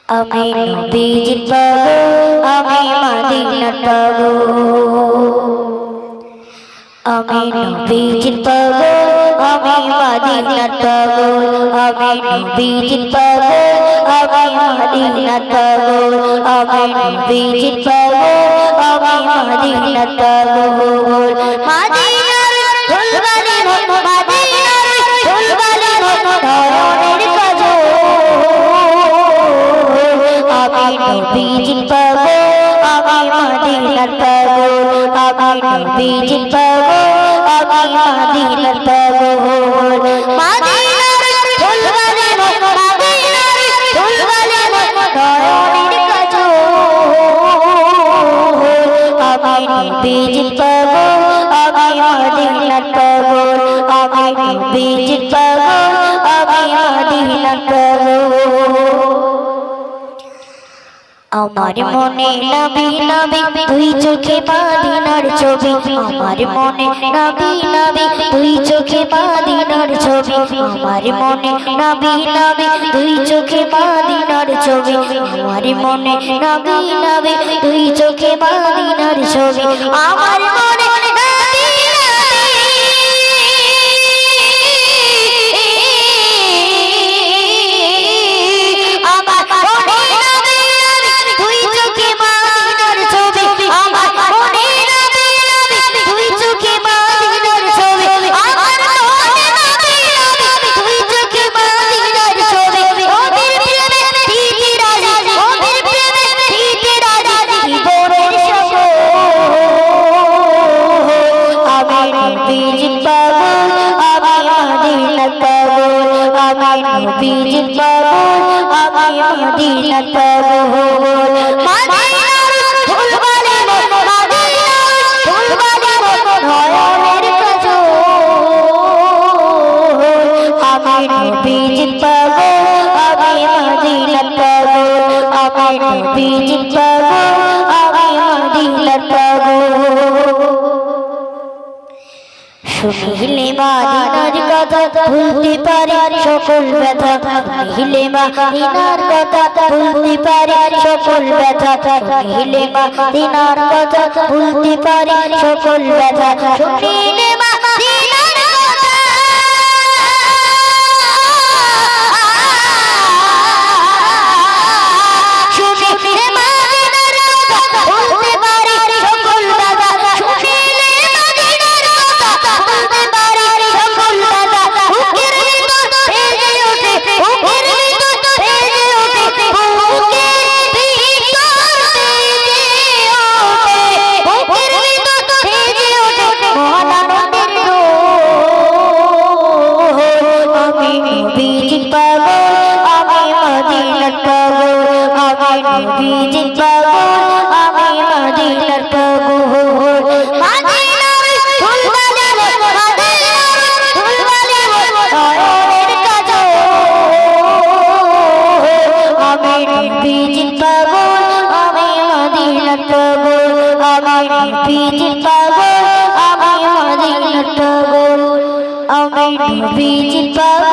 আমি নবীজির পাগল, আমি মদিনার পাগল। আমি নবীজির পাগল, আমি মদিনার পাগল। আমি নবীজির পাগল, আমি মদিনার পাগল। আমি নবীজির পাগল, আমি মদিনার পাগল। মদিনার ফুলবালি মন, মদিনার ফুলবালি মন ধরনের কাজল। আমি নবীজির পাগল, আমি মদিনার পাগল। আমি নবীজির পাগল, আমি মদিনার পাগল। মদিনার ফুলবালি মন, মদিনার ফুলবালি মন ধরনের কাজল। আমি নবীজির পাগল, আমি মদিনার পাগল। আমি নবীজির পাগল, আমি মদিনার পাগল। আমার মনে নবী নবী তুই চোখে মদিনার ছবি। আমার মনে নবী নবী তুই চোখে মদিনার ছবি। আমার মনে নবী নবী তুই চোখে মদিনার ছবি। আমার মনে নবী নবী তুই চোখে মদিনার ছবি। আমার মনে নবীজির পাগল, আমি মদিনার পাগল। মদিনার ফুলবালি মন, মদিনার ফুলবালি মন ধরনের কাজল। আমি নবীজির পাগল, আমি মদিনার পাগল। আমি নবীজির পাগল, আমি মদিনার পাগল। শুনিলে মদিনার কথা ভুলতে পারি সকল ব্যথা। শুনিলে মদিনার কথা ভুলতে পারি সকল ব্যথা। শুনিলে মদিনার কথা ভুলতে পারি সকল ব্যথা। শুনিলে মদিনার কথা, শুনিলে মদিনার কথা ভুলতে পারি সকল ব্যথা। শুনিলে মদিনার কথা ভুলতে পারি সকল ব্যথা। বুকের ভিতর ভেসে ওঠে, বুকের ভিতর ভেসে ওঠে, বুকের ভিতর ভেসে ওঠে, বুকের ভিতর ভেসে ওঠে মহানন্দের ঢোল। আমি নবীজির পাগল, আমি মদিনার পাগল। আমি নবীজির পাগল, আমি মদিনার পাগল। মদিনার ফুলবালি মন, মদিনার ফুলবালি মন ধরনের কাজল। আমি নবীজির পাগল, আমি মদিনার পাগল। আমি নবীজির পাগল, আমি মদিনার পাগল। আমি নবীজির পাগল।